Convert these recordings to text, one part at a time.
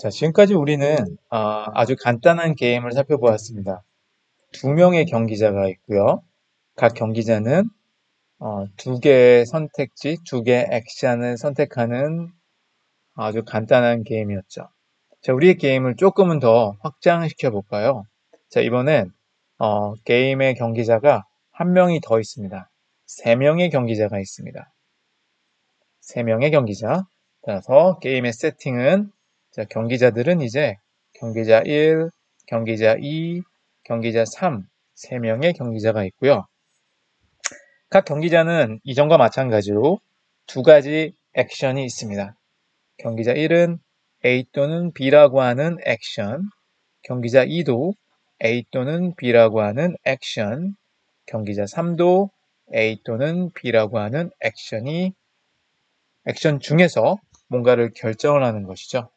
자, 지금까지 우리는 아주 간단한 게임을 살펴보았습니다. 두 명의 경기자가 있고요. 각 경기자는 두 개의 선택지, 두 개의 액션을 선택하는 아주 간단한 게임이었죠. 자, 우리의 게임을 조금은 더 확장시켜 볼까요? 자, 이번엔 게임의 경기자가 한 명이 더 있습니다. 세 명의 경기자가 있습니다. 세 명의 경기자. 따라서 게임의 세팅은 자, 경기자들은 이제 경기자 1, 경기자 2, 경기자 3, 3명의 경기자가 있고요. 각 경기자는 이전과 마찬가지로 두 가지 액션이 있습니다. 경기자 1은 A 또는 B라고 하는 액션, 경기자 2도 A 또는 B라고 하는 액션, 경기자 3도 A 또는 B라고 하는 액션 중에서 뭔가를 결정을 하는 것이죠.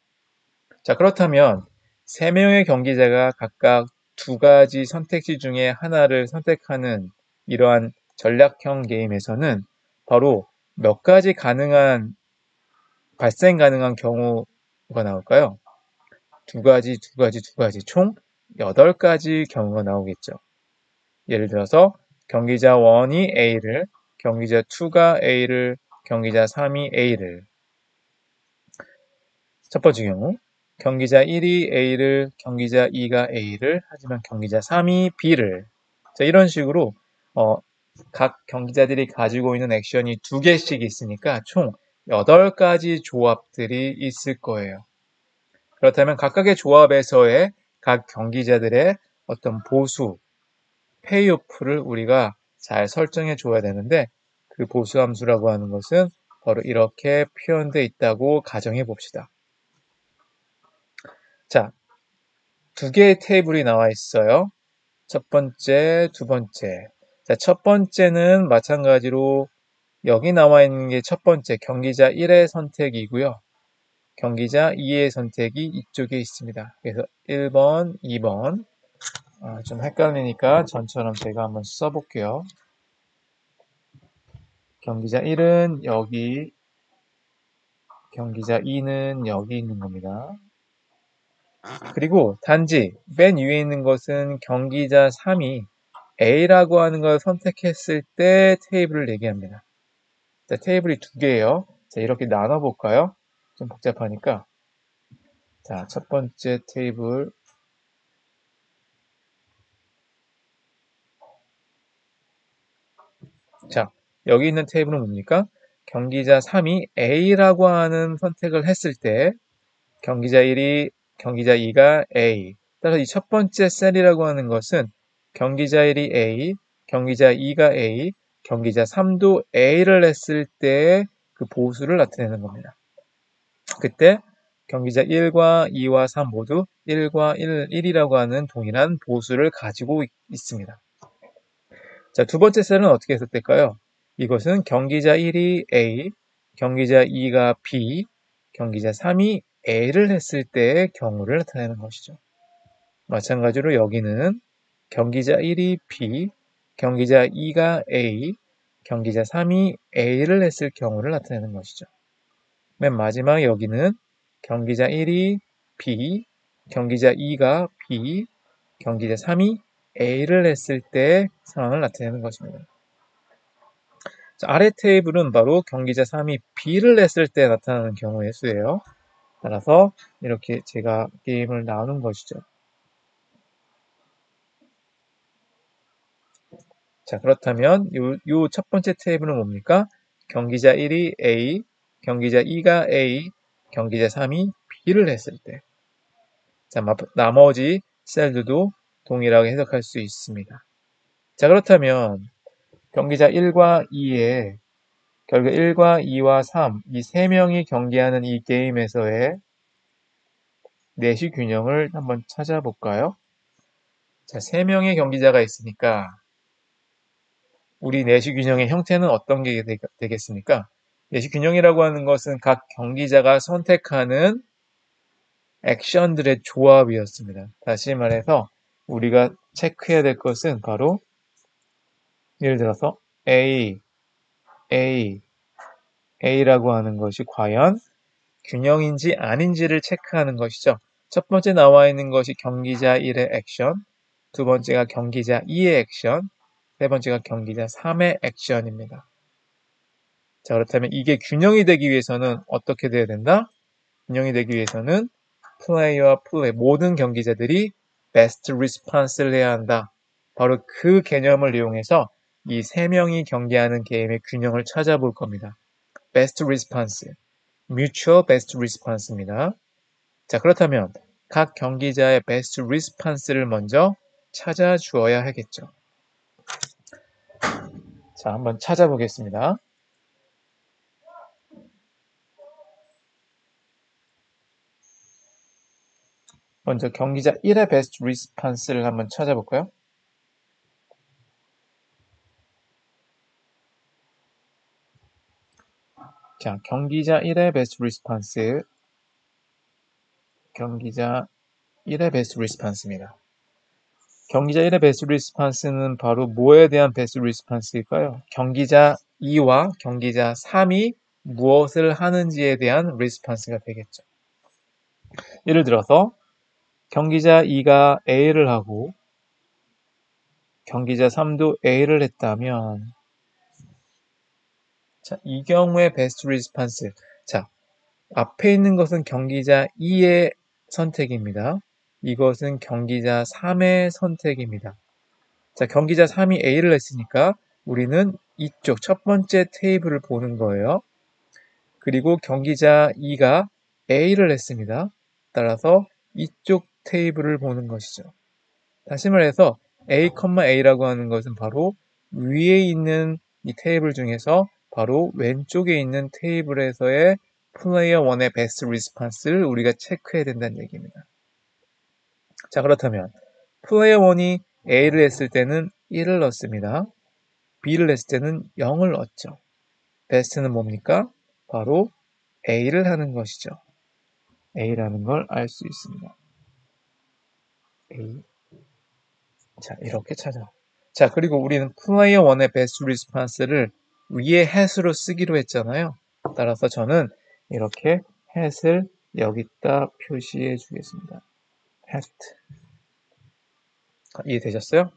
자, 그렇다면 세 명의 경기자가 각각 두 가지 선택지 중에 하나를 선택하는 이러한 전략형 게임에서는 바로 몇 가지 발생 가능한 경우가 나올까요? 두 가지, 총 8가지 경우가 나오겠죠. 예를 들어서 경기자 1이 A를, 경기자 2가 A를, 경기자 3이 A를. 첫 번째 경우, 경기자 1이 A를, 경기자 2가 A를, 하지만 경기자 3이 B를. 자, 이런 식으로 각 경기자들이 가지고 있는 액션이 두 개씩 있으니까 총 8가지 조합들이 있을 거예요. 그렇다면 각각의 조합에서의 각 경기자들의 어떤 보수, 페이오프를 우리가 잘 설정해 줘야 되는데 그 보수 함수라고 하는 것은 바로 이렇게 표현되어 있다고 가정해 봅시다. 자, 두 개의 테이블이 나와 있어요. 첫 번째, 두 번째. 자, 첫 번째는 마찬가지로 여기 나와 있는 게 첫 번째 경기자 1의 선택이고요. 경기자 2의 선택이 이쪽에 있습니다. 그래서 1번, 2번. 좀 헷갈리니까 전처럼 제가 한번 써볼게요. 경기자 1은 여기, 경기자 2는 여기 있는 겁니다. 그리고 단지 맨 위에 있는 것은 경기자 3이 A라고 하는 걸 선택했을 때 테이블을 얘기합니다. 자, 테이블이 두 개예요. 자, 이렇게 나눠볼까요? 좀 복잡하니까. 자, 첫 번째 테이블. 자, 여기 있는 테이블은 뭡니까? 경기자 3이 A라고 하는 선택을 했을 때 경기자 1이, 경기자 2가 A. 따라서 이 첫 번째 셀이라고 하는 것은 경기자 1이 A, 경기자 2가 A, 경기자 3도 A를 했을 때 그 보수를 나타내는 겁니다. 그때 경기자 1과 2와 3 모두 1과 1이라고 하는 동일한 보수를 가지고 있습니다. 자, 두 번째 셀은 어떻게 해석될까요? 이것은 경기자 1이 A, 경기자 2가 B, 경기자 3이 A를 했을 때의 경우를 나타내는 것이죠. 마찬가지로 여기는 경기자 1이 B, 경기자 2가 A, 경기자 3이 A를 했을 경우를 나타내는 것이죠. 맨 마지막 여기는 경기자 1이 B, 경기자 2가 B, 경기자 3이 A를 했을 때의 상황을 나타내는 것입니다. 자, 아래 테이블은 바로 경기자 3이 B를 했을 때 나타나는 경우의 수예요. 따라서 이렇게 제가 게임을 나눈 것이죠. 자, 그렇다면 요 첫 번째 테이블은 뭡니까? 경기자 1이 A, 경기자 2가 A, 경기자 3이 B를 했을 때. 자, 나머지 셀들도 동일하게 해석할 수 있습니다. 자, 그렇다면 경기자 1과 2에 결국 1과 2와 3, 이 세 명이 경기하는 이 게임에서의 내시 균형을 한번 찾아볼까요? 자, 세 명의 경기자가 있으니까 우리 내시 균형의 형태는 어떤 게 되겠습니까? 내시 균형이라고 하는 것은 각 경기자가 선택하는 액션들의 조합이었습니다. 다시 말해서 우리가 체크해야 될 것은 바로 예를 들어서 A, A, A라고 하는 것이 과연 균형인지 아닌지를 체크하는 것이죠. 첫 번째 나와 있는 것이 경기자 1의 액션, 두 번째가 경기자 2의 액션, 세 번째가 경기자 3의 액션입니다. 자, 그렇다면 이게 균형이 되기 위해서는 어떻게 돼야 된다? 균형이 되기 위해서는 플레이어와 플레이, 모든 경기자들이 베스트 리스폰스를 해야 한다. 바로 그 개념을 이용해서 이 세 명이 경기하는 게임의 균형을 찾아볼 겁니다. 베스트 리스폰스, mutual best response입니다. 자, 그렇다면 각 경기자의 베스트 리스폰스를 먼저 찾아주어야 하겠죠. 자, 한번 찾아보겠습니다. 먼저 경기자 1의 베스트 리스폰스를 한번 찾아볼까요? 자, 경기자 1의 베스트 리스폰스, 경기자 1의 베스트 리스폰스입니다. 경기자 1의 베스트 리스폰스는 바로 뭐에 대한 베스트 리스폰스일까요? 경기자 2와 경기자 3이 무엇을 하는지에 대한 리스폰스가 되겠죠. 예를 들어서 경기자 2가 A를 하고 경기자 3도 A를 했다면, 자, 이 경우에 베스트 리스폰스, 자, 앞에 있는 것은 경기자 2의 선택입니다. 이것은 경기자 3의 선택입니다. 자, 경기자 3이 A를 했으니까 우리는 이쪽 첫 번째 테이블을 보는 거예요. 그리고 경기자 2가 A를 했습니다. 따라서 이쪽 테이블을 보는 것이죠. 다시 말해서 A,A라고 하는 것은 바로 위에 있는 이 테이블 중에서 바로 왼쪽에 있는 테이블에서의 플레이어 1의 베스트 리스폰스를 우리가 체크해야 된다는 얘기입니다. 자, 그렇다면 플레이어 1이 A를 했을 때는 1을 넣습니다. B를 했을 때는 0을 넣었죠. 베스트는 뭡니까? 바로 A를 하는 것이죠. A라는 걸 알 수 있습니다. A. 자, 이렇게 찾아. 자, 그리고 우리는 플레이어 1의 베스트 리스폰스를 위에 hat으로 쓰기로 했잖아요. 따라서 저는 이렇게 hat을 여기다 표시해 주겠습니다. hat. 이해되셨어요?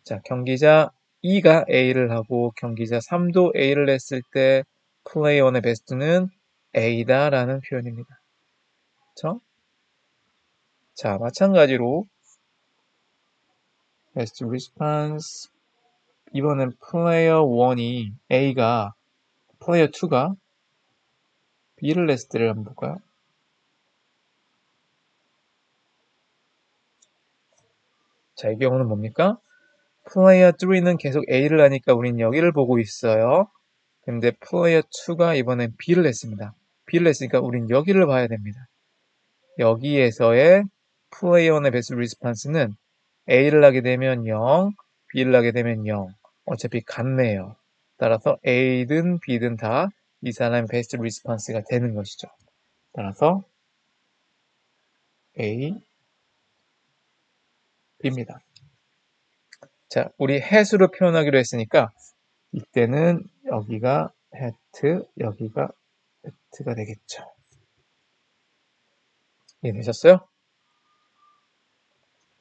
자, 경기자 2가 A를 하고 경기자 3도 A를 했을 때 플레이어 1의 베스트는 A다라는 표현입니다. 그렇죠? 자, 마찬가지로 베스트 리스폰스, 이번엔 플레이어 1이 A가 플레이어 2가 B를 냈을 때를 한번 볼까요? 자, 이 경우는 뭡니까? 플레이어 3는 계속 A를 하니까 우린 여기를 보고 있어요. 근데 플레이어 2가 이번엔 B를 냈습니다. B를 냈으니까 우린 여기를 봐야 됩니다. 여기에서의 플레이어 1의 베스트 리스폰스는 A를 하게 되면 0, B를 하게 되면 0. 어차피 같네요. 따라서 A든 B든 다 이 사람의 베스트 리스폰스가 되는 것이죠. 따라서 A, B입니다. 자, 우리 hat으로 표현하기로 했으니까 이때는 여기가 hat, 여기가 hat가 되겠죠. 이해되셨어요?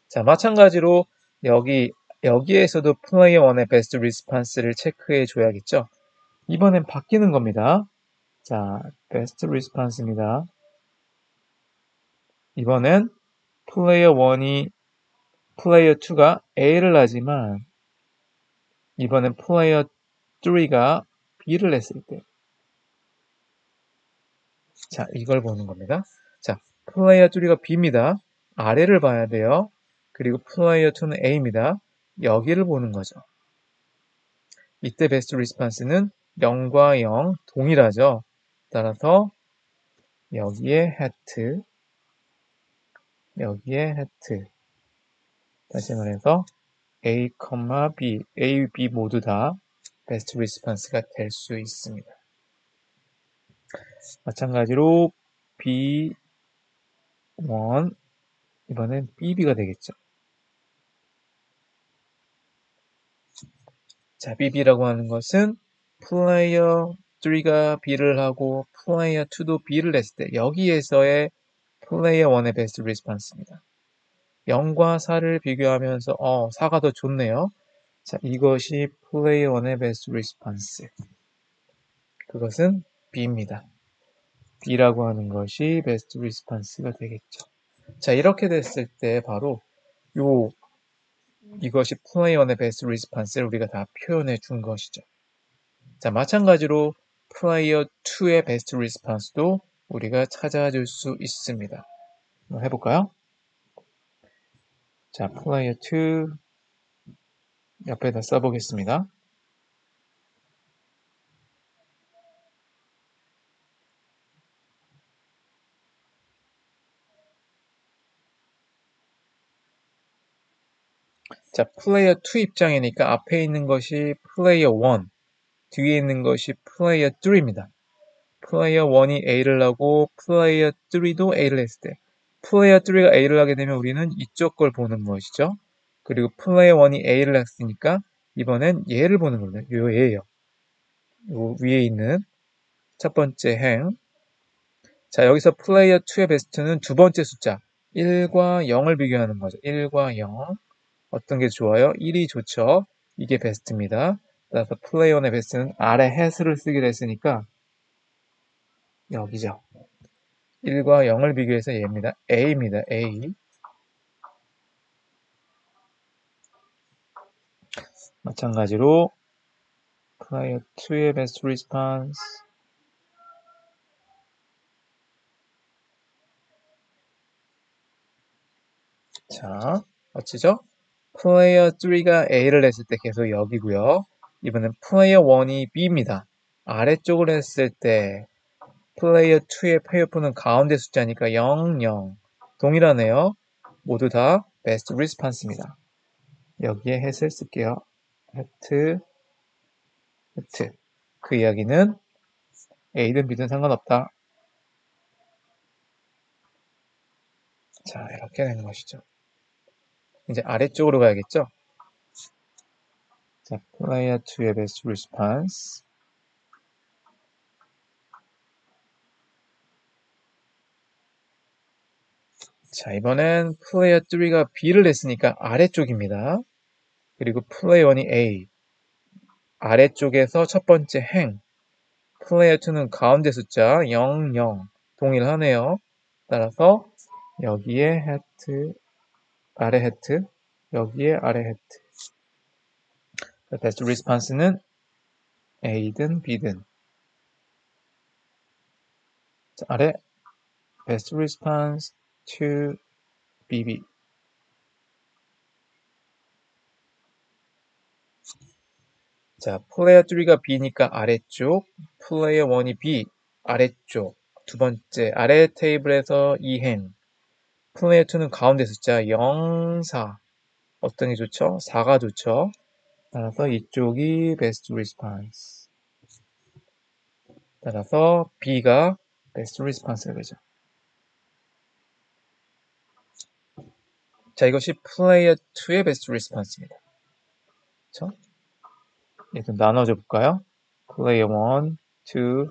자, 마찬가지로 여기에서도 플레이어 1의 베스트 리스폰스를 체크해 줘야겠죠. 이번엔 바뀌는 겁니다. 자, 베스트 리스폰스입니다. 이번엔 플레이어 1이 플레이어 2가 A를 하지만 이번엔 플레이어 3가 B를 했을 때, 자, 이걸 보는 겁니다. 자, 플레이어 3가 B입니다. 아래를 봐야 돼요. 그리고 플레이어 2는 A입니다. 여기를 보는 거죠. 이때 베스트 리스폰스는 0과 0 동일하죠. 따라서 여기에 hat, 여기에 hat. 다시 말해서 A, B, A, B 모두 다 베스트 리스폰스가 될 수 있습니다. 마찬가지로 B1, 이번엔 BB가 되겠죠. 자, BB라고 하는 것은 플레이어 3가 B를 하고 플레이어 2도 B를 했을 때 여기에서의 플레이어 1의 베스트 리스폰스입니다. 0과 4를 비교하면서 4가 더 좋네요. 자, 이것이 플레이어 1의 베스트 리스폰스. 그것은 B입니다. B라고 하는 것이 베스트 리스폰스가 되겠죠. 자, 이렇게 됐을 때 바로 이것이 플레이어 1의 베스트 리스폰스를 우리가 다 표현해 준 것이죠. 자, 마찬가지로 플레이어 2의 베스트 리스폰스도 우리가 찾아줄 수 있습니다. 한번 해볼까요? 자, 플레이어 2 옆에다 써보겠습니다. 자, 플레이어 2 입장이니까 앞에 있는 것이 플레이어 1, 뒤에 있는 것이 플레이어 3입니다. 플레이어 1이 A를 하고 플레이어 3도 A를 했을 때 플레이어 3가 A를 하게 되면 우리는 이쪽 걸 보는 것이죠. 그리고 플레이어 1이 A를 했으니까 이번엔 얘를 보는 겁니다. 얘예요. 요 위에 있는 첫 번째 행. 자, 여기서 플레이어 2의 베스트는 두 번째 숫자 1과 0을 비교하는 거죠. 1과 0. 어떤 게 좋아요? 1이 좋죠. 이게 베스트입니다. 따라서 플레이어 1의 베스트는 아래 해스를 쓰기로 했으니까 여기죠. 1과 0을 비교해서 얘입니다. A입니다. A. 마찬가지로 플레이어 2의 베스트 리스폰스. 자, 어찌죠? 플레이어 3가 A를 했을 때 계속 여기고요. 이번엔 플레이어 1이 B입니다. 아래쪽을 했을 때 플레이어 2의 페이어프는 가운데 숫자니까 0, 0. 동일하네요. 모두 다 베스트 리스폰스입니다. 여기에 햇을 쓸게요. 해트, 해트. 그 이야기는 A든 B든 상관없다. 자, 이렇게 되는 것이죠. 이제 아래쪽으로 가야겠죠? 자, 플레이어 2의 베스트 리스폰스. 자, 이번엔 플레이어 3가 B를 했으니까 아래쪽입니다. 그리고 플레이어 1이 A. 아래쪽에서 첫 번째 행. 플레이어 2는 가운데 숫자 0, 0. 동일하네요. 따라서 여기에 해트, 아래 해트, 여기에 아래 해트. 베스트 리스폰스는 A든 B든. 자, 아래 베스트 리스폰스 to BB. 자, 플레이어 3가 B니까 아래쪽, 플레이어 1이 B, 아래쪽. 두 번째, 아래 테이블에서 2행. 플레이어 2는 가운데 숫자 0, 4. 어떤 게 좋죠? 4가 좋죠. 따라서 이쪽이 베스트 리스폰스. 따라서 B가 베스트 리스폰스가 되죠. 자, 이것이 플레이어 2의 베스트 리스폰스입니다. 그렇죠? 일단 나눠줘 볼까요? 플레이어 1, 2,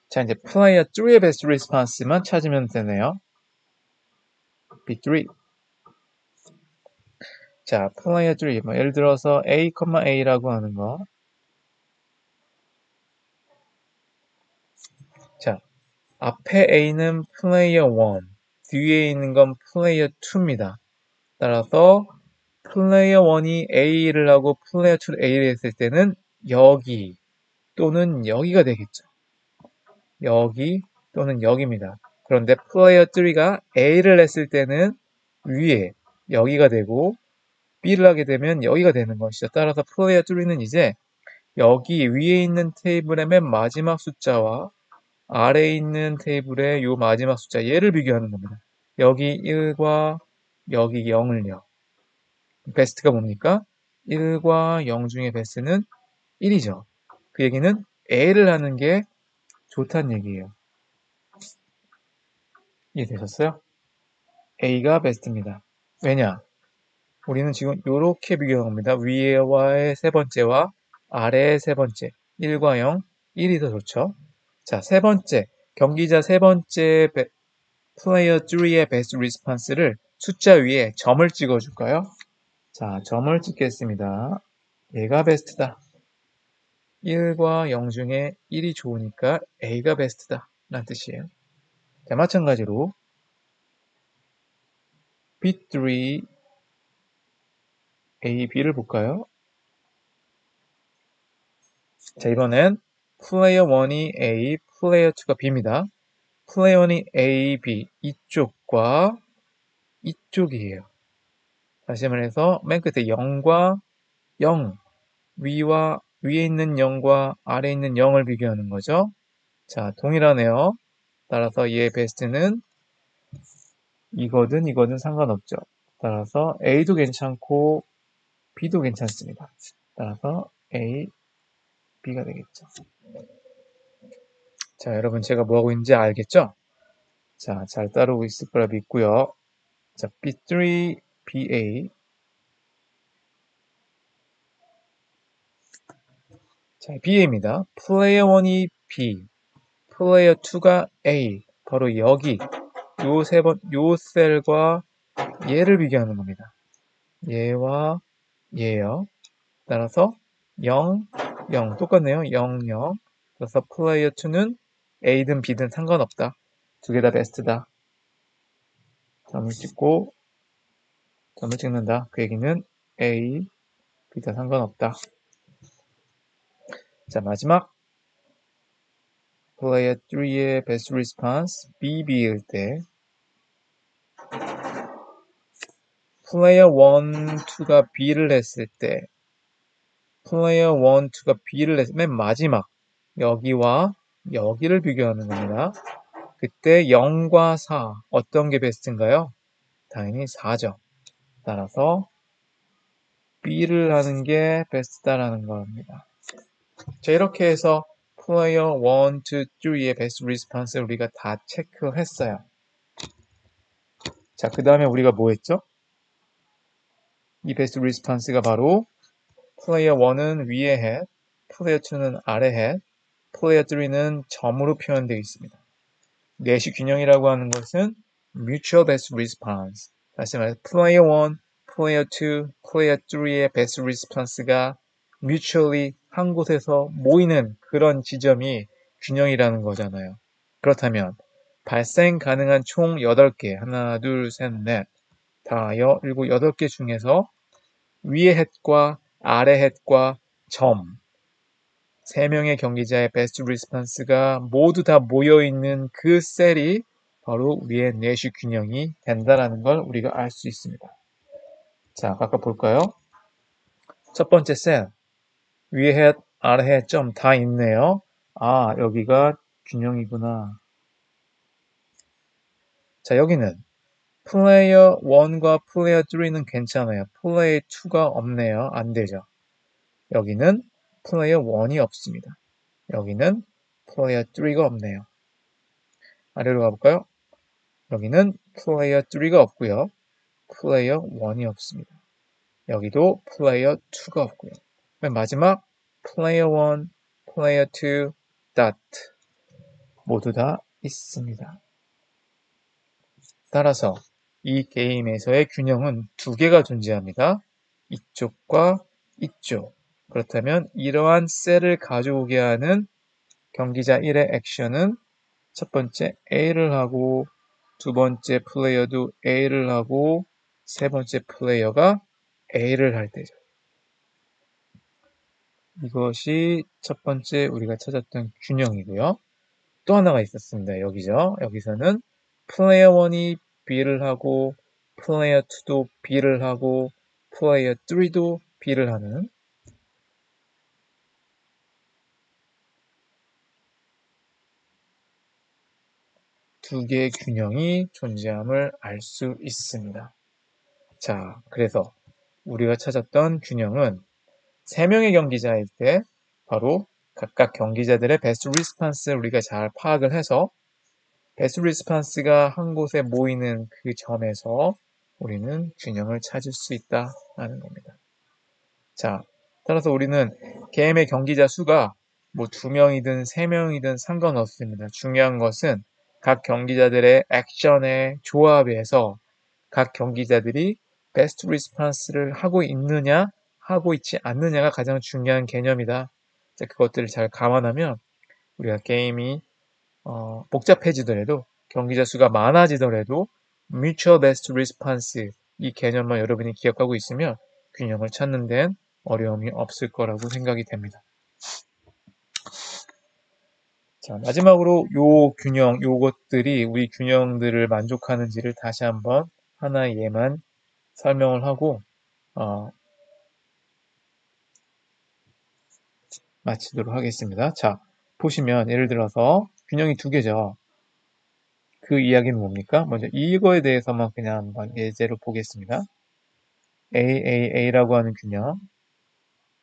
자, 이제 플레이어 3의 베스트 리스폰스만 찾으면 되네요. B3. 자, 플레이어 3. 뭐 예를 들어서 A, A라고 하는 거. 자, 앞에 A는 플레이어 1, 뒤에 있는 건 플레이어 2입니다. 따라서 플레이어 1이 A를 하고 플레이어 2를 A를 했을 때는 여기 또는 여기가 되겠죠. 여기 또는 여기입니다. 그런데 플레이어 3가 A를 했을 때는 위에 여기가 되고 B를 하게 되면 여기가 되는 것이죠. 따라서 플레이어 3는 이제 여기 위에 있는 테이블의 맨 마지막 숫자와 아래에 있는 테이블의 요 마지막 숫자 얘를 비교하는 겁니다. 여기 1과 여기 0을요. 베스트가 뭡니까? 1과 0 중에 베스트는 1이죠. 그 얘기는 A를 하는 게 좋다는 얘기예요. 이해되셨어요? A가 베스트입니다. 왜냐? 우리는 지금 이렇게 비교한 겁니다. 위에와의 세 번째와 아래의 세 번째. 1과 0, 1이 더 좋죠. 자, 세 번째. 경기자 세 번째 플레이어 3의 베스트 리스폰스를 숫자 위에 점을 찍어줄까요? 자, 점을 찍겠습니다. 얘가 베스트다. 1과 0 중에 1이 좋으니까 A가 베스트다. 라는 뜻이에요. 자, 마찬가지로 B3, A, B를 볼까요? 자, 이번엔 플레이어 1이 A, 플레이어 2가 B입니다. 플레이어 1이 A, B 이쪽과 이쪽이에요. 다시 말해서 맨 끝에 0과 0, 위에 있는 0과 아래에 있는 0을 비교하는 거죠. 자, 동일하네요. 따라서 얘의 베스트는 이거든 상관없죠. 따라서 A도 괜찮고 B도 괜찮습니다. 따라서 A, B가 되겠죠. 자, 여러분 제가 뭐하고 있는지 알겠죠? 자, 잘 따르고 있을 거라 믿고요. 자, B3, BA. 자, BA입니다. 플레이어 1이 B, 플레이어 2가 A. 바로 여기 요 셀과 얘를 비교하는 겁니다. 얘와 얘요. 따라서 0, 0 똑같네요. 0, 0. 그래서 플레이어 2는 A든 B든 상관없다. 두 개 다 베스트다. 점을 찍는다. 그 얘기는 A, B 다 상관없다. 자, 마지막 플레이어 3의 베스트 리스폰스 BB일 때 플레이어 1, 2가 B를 했을 때 플레이어 1, 2가 B를 했을 때 맨 마지막 여기와 여기를 비교하는 겁니다. 그때 0과 4 어떤 게 베스트인가요? 당연히 4죠. 따라서 B를 하는 게 베스트다라는 겁니다. 자, 이렇게 해서 플레이어 1, 2, 3의 베스트 리스폰스를 우리가 다 체크했어요. 자, 그 다음에 우리가 뭐 했죠? 이 베스트 리스폰스가 바로 플레이어 1은 위에 head, 플레이어 2는 아래 head, 플레이어 3는 점으로 표현되어 있습니다. 내시 균형이라고 하는 것은 mutual best response. 다시 말해서 플레이어 1, 플레이어 2, 플레이어 3의 best response가 mutually 한 곳에서 모이는 그런 지점이 균형이라는 거잖아요. 그렇다면 발생 가능한 총 8개, 하나, 둘, 셋, 넷, 다 8개 중에서 위의 햇과 아래 햇과 점, 3명의 경기자의 베스트 리스폰스가 모두 다 모여있는 그 셀이 바로 우리의 내시 균형이 된다는 걸 우리가 알 수 있습니다. 자, 각각 볼까요? 첫 번째 셀, 위에 햇, 아래 햇, 점 다 있네요. 아, 여기가 균형이구나. 자, 여기는 플레이어 1과 플레이어 3는 괜찮아요. 플레이어 2가 없네요. 안 되죠. 여기는 플레이어 1이 없습니다. 여기는 플레이어 3가 없네요. 아래로 가볼까요? 여기는 플레이어 3가 없고요. 플레이어 1이 없습니다. 여기도 플레이어 2가 없고요. 맨 마지막 플레이어 1, 플레이어 2, dot 모두 다 있습니다. 따라서 이 게임에서의 균형은 두 개가 존재합니다. 이쪽과 이쪽. 그렇다면 이러한 셀을 가져오게 하는 경기자 1의 액션은 첫 번째 A를 하고 두 번째 플레이어도 A를 하고 세 번째 플레이어가 A를 할 때죠. 이것이 첫 번째 우리가 찾았던 균형이고요. 또 하나가 있었습니다. 여기죠. 여기서는 플레이어 1이 B를 하고 플레이어 2도 B를 하고 플레이어 3도 B를 하는 두 개의 균형이 존재함을 알 수 있습니다. 자, 그래서 우리가 찾았던 균형은 3명의 경기자일 때 바로 각각 경기자들의 베스트 리스폰스를 우리가 잘 파악을 해서 베스트 리스판스가 한 곳에 모이는 그 점에서 우리는 균형을 찾을 수 있다라는 겁니다. 자, 따라서 우리는 게임의 경기자 수가 뭐 2명이든 3명이든 상관없습니다. 중요한 것은 각 경기자들의 액션의 조합에서 각 경기자들이 베스트 리스판스를 하고 있느냐 하고 있지 않느냐가 가장 중요한 개념이다. 자, 그것들을 잘 감안하면 우리가 게임이 복잡해지더라도 경기자 수가 많아지더라도 Mutual Best Response 이 개념만 여러분이 기억하고 있으면 균형을 찾는 데는 어려움이 없을 거라고 생각이 됩니다. 자, 마지막으로 요 균형, 요것들이 우리 균형들을 만족하는지를 다시 한번 하나의 예만 설명을 하고 마치도록 하겠습니다. 자, 보시면 예를 들어서 균형이 두 개죠. 그 이야기는 뭡니까? 먼저 이거에 대해서만 그냥 한번 예제로 보겠습니다. AAA라고 하는 균형.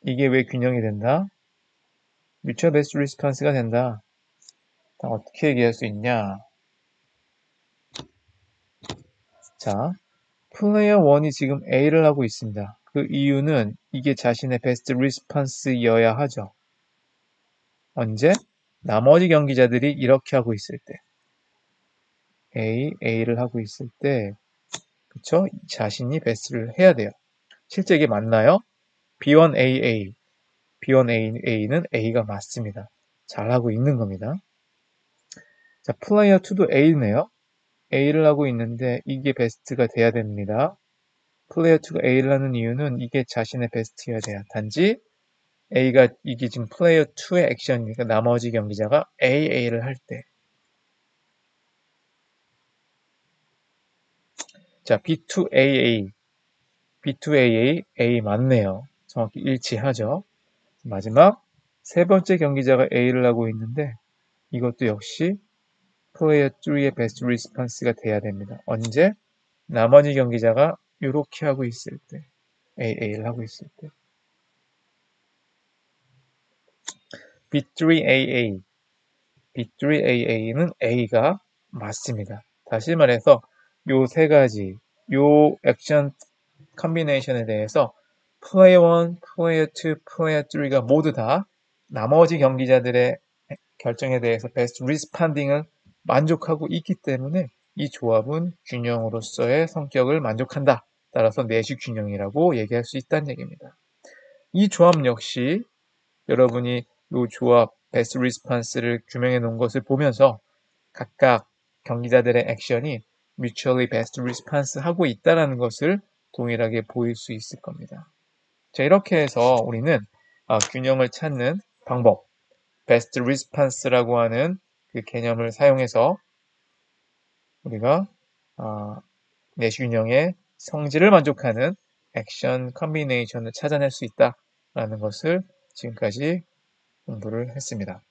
이게 왜 균형이 된다? Mutual Best Response가 된다. 어떻게 얘기할 수 있냐? 자, 플레이어 1이 지금 A를 하고 있습니다. 그 이유는 이게 자신의 베스트 리스판스여야 하죠. 언제? 나머지 경기자들이 이렇게 하고 있을 때. A를 하고 있을 때, 그쵸? 자신이 베스트를 해야 돼요. 실제 이게 맞나요? B1AA 는 A가 맞습니다. 잘하고 있는 겁니다. 자, 플레이어 2도 A네요. A를 하고 있는데 이게 베스트가 돼야 됩니다. 플레이어 2가 A를 하는 이유는 이게 자신의 베스트여야 돼요. 단지 이게 지금 플레이어 2의 액션이니까 나머지 경기자가 AA를 할 때. 자, B2AA, A 맞네요. 정확히 일치하죠. 마지막 세 번째 경기자가 A를 하고 있는데 이것도 역시 플레이어 3의 베스트 리스판스가 돼야 됩니다. 언제? 나머지 경기자가 이렇게 하고 있을 때. AA를 하고 있을 때. B3AA는 A가 맞습니다. 다시 말해서 요 세 가지, 요 액션 컨비네이션에 대해서 플레이어 1, 플레이어 2, 플레이어 3가 모두 다 나머지 경기자들의 결정에 대해서 베스트 리스판딩을 만족하고 있기 때문에 이 조합은 균형으로서의 성격을 만족한다. 따라서 내시 균형이라고 얘기할 수 있다는 얘기입니다. 이 조합 역시 여러분이 이 조합 베스트 리스판스를 규명해 놓은 것을 보면서 각각 경기자들의 액션이 mutually best response 하고 있다는 것을 동일하게 보일 수 있을 겁니다. 자, 이렇게 해서 우리는 균형을 찾는 방법, best response라고 하는 그 개념을 사용해서 우리가 내시 균형의 성질을 만족하는 액션 컨비네이션을 찾아낼 수 있다라는 것을 지금까지 공부를 했습니다.